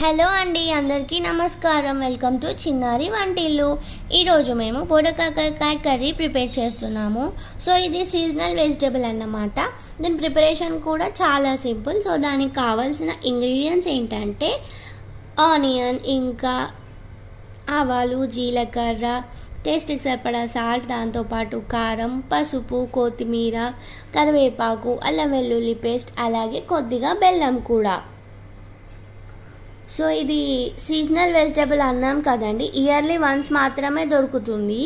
Hello అండి, అందరికీ నమస్కారం. వెల్కమ్ టు చిన్నారి వంటిల్లు. ఈరోజు మేము బోడకాకరకాయ కర్రీ ప్రిపేర్ చేస్తున్నాము. సో ఇది సీజనల్ వెజిటబుల్ అన్నమాట. దీని ప్రిపరేషన్ కూడా చాలా సింపుల్. సో దానికి కావాల్సిన ఇంగ్రీడియంట్స్ ఏంటంటే ఆనియన్, ఇంకా ఆవాలు, జీలకర్ర, టేస్ట్కి సరిపడా సాల్ట్, దాంతోపాటు కారం, పసుపు, కొత్తిమీర, కరివేపాకు, అల్లం వెల్లుల్లి పేస్ట్, అలాగే కొద్దిగా బెల్లం కూడా. సో ఇది సీజనల్ వెజిటబుల్ అన్నాం కదండి, ఇయర్లీ వన్స్ మాత్రమే దొరుకుతుంది.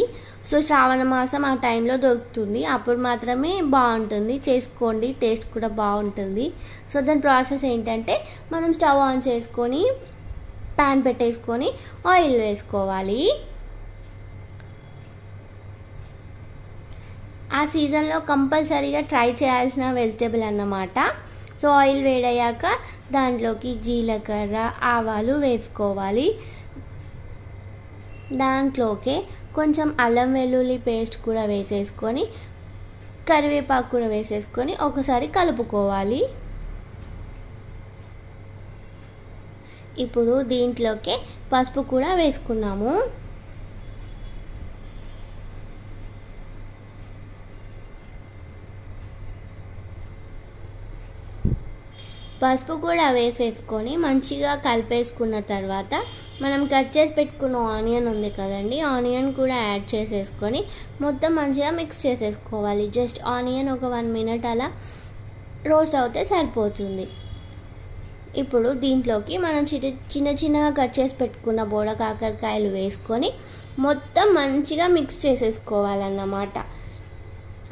సో శ్రావణ మాసం ఆ టైంలో దొరుకుతుంది, అప్పుడు మాత్రమే బాగుంటుంది. చేసుకోండి, టేస్ట్ కూడా బాగుంటుంది. సో దాని ప్రాసెస్ ఏంటంటే, మనం స్టవ్ ఆన్ చేసుకొని ప్యాన్ పెట్టేసుకొని ఆయిల్ వేసుకోవాలి. ఆ సీజన్లో కంపల్సరీగా ట్రై చేయాల్సిన వెజిటబుల్ అన్నమాట. సో ఆయిల్ వేడయ్యాక దాంట్లోకి జీలకర్ర, ఆవాలు వేసుకోవాలి. దాంట్లోకి కొంచెం అల్లం వెల్లుల్లి పేస్ట్ కూడా వేసేసుకొని, కరివేపాకు కూడా వేసేసుకొని ఒకసారి కలుపుకోవాలి. ఇప్పుడు దీంట్లోకి పసుపు కూడా వేసుకున్నాము. పసుపు కూడా వేసేసుకొని మంచిగా కలిపేసుకున్న తర్వాత మనం కట్ చేసి పెట్టుకున్న ఆనియన్ ఉంది కదండి, ఆనియన్ కూడా యాడ్ చేసేసుకొని మొత్తం మంచిగా మిక్స్ చేసేసుకోవాలి. జస్ట్ ఆనియన్ ఒక 1 minute అలా రోస్ట్ అవుతే సరిపోతుంది. ఇప్పుడు దీంట్లోకి మనం చిన్నగా కట్ చేసి పెట్టుకున్న బోడకాకరకాయలు వేసుకొని మొత్తం మంచిగా మిక్స్ చేసేసుకోవాలన్నమాట.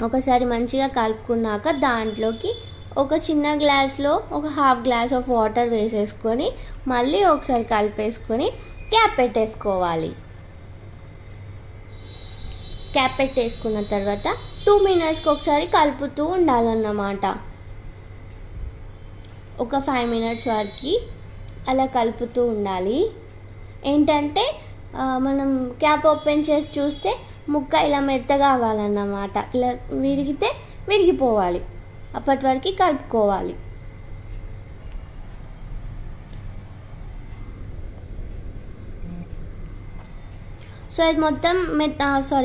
ఒకసారి మంచిగా కలుపుకున్నాక దాంట్లోకి ఒక చిన్న గ్లాస్లో ఒక 1/2 glass ఆఫ్ వాటర్ వేసేసుకొని మళ్ళీ ఒకసారి కలిపేసుకొని క్యాప్ పెట్టేసుకోవాలి. క్యాప్ పెట్టేసుకున్న తర్వాత 2 minutesకి ఒకసారి కలుపుతూ ఉండాలన్నమాట. ఒక 5 minutes వరకు అలా కలుపుతూ ఉండాలి. ఏంటంటే మనం క్యాప్ ఓపెన్ చేసి చూస్తే ముక్క ఇలా మెత్తగా అవ్వాలన్నమాట. ఇలా విరిగితే విరిగిపోవాలి, అప్పటి వరకు కలుపుకోవాలి. సో ఇది మొత్తం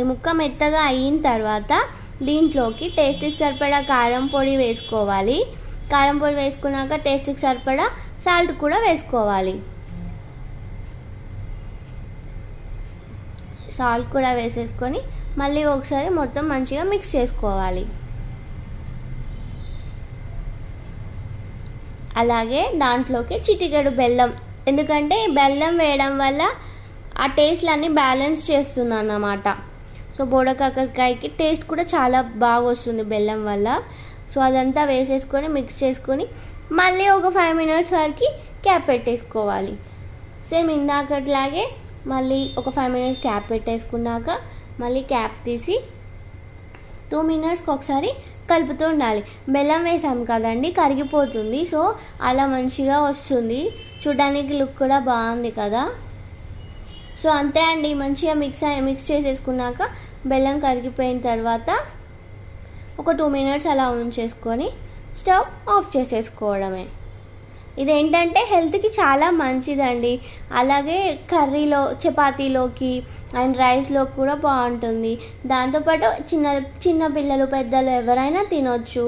ముక్క మెత్తగా అయిన తర్వాత దీంట్లోకి టేస్ట్కి సరిపడా కారం పొడి వేసుకోవాలి. కారం పొడి వేసుకున్నాక టేస్ట్కి సరిపడా సాల్ట్ కూడా వేసుకోవాలి. సాల్ట్ కూడా వేసేసుకొని మళ్ళీ ఒకసారి మొత్తం మంచిగా మిక్స్ చేసుకోవాలి. అలాగే దాంట్లోకి చిటికెడు బెల్లం, ఎందుకంటే బెల్లం వేయడం వల్ల ఆ టేస్ట్లన్నీ బ్యాలెన్స్ చేస్తుంది అన్నమాట. సో బోడకాకరకాయకి టేస్ట్ కూడా చాలా బాగా వస్తుంది బెల్లం వల్ల. సో అదంతా వేసేసుకొని మిక్స్ చేసుకొని మళ్ళీ ఒక 5 minutes వరకు క్యాప్ పెట్టేసుకోవాలి. సేమ్ ఇందాకట్లాగే మళ్ళీ ఒక 5 minutes క్యాప్ పెట్టేసుకున్నాక మళ్ళీ క్యాప్ తీసి 2 minutesకి ఒకసారి కలుపుతూ ఉండాలి. బెల్లం వేసాం కదండి, కరిగిపోతుంది. సో అలా మంచిగా వస్తుంది, చూడడానికి లుక్ కూడా బాగుంది కదా. సో అంతే అండి, మంచిగా మిక్స్ చేసేసుకున్నాక బెల్లం కరిగిపోయిన తర్వాత ఒక 2 minutes అలా ఉంచేసుకొని స్టవ్ ఆఫ్ చేసేసుకోవడమే. ఇదేంటంటే హెల్త్కి చాలా మంచిదండి. అలాగే కర్రీలో, చపాతీలోకి అండ్ రైస్లోకి కూడా బాగుంటుంది. దాంతోపాటు చిన్న పిల్లలు, పెద్దలు ఎవరైనా తినొచ్చు.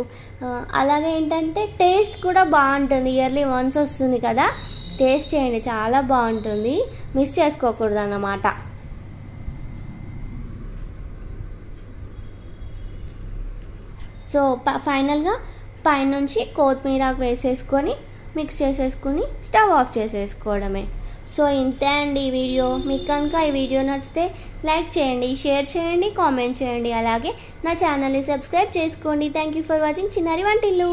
అలాగే ఏంటంటే టేస్ట్ కూడా బాగుంటుంది. ఇయర్లీ వన్స్ వస్తుంది కదా, టేస్ట్ చేయండి, చాలా బాగుంటుంది, మిస్ చేసుకోకూడదు అన్నమాట. సో ఫైనల్గా పైనుంచి కొత్తిమీర వేసేసుకొని మిక్స్ చేసేసుకుని స్టవ్ ఆఫ్ చేసేసుకోవడమే. సో ఇంతే అండి ఈ వీడియో. మీకు కనుక ఈ వీడియో నచ్చితే లైక్ చేయండి, షేర్ చేయండి, కామెంట్ చేయండి, అలాగే నా ఛానల్ని సబ్స్క్రైబ్ చేసుకోండి. థ్యాంక్ యూ ఫర్ వాచింగ్ చిన్నారి వంటిల్లు.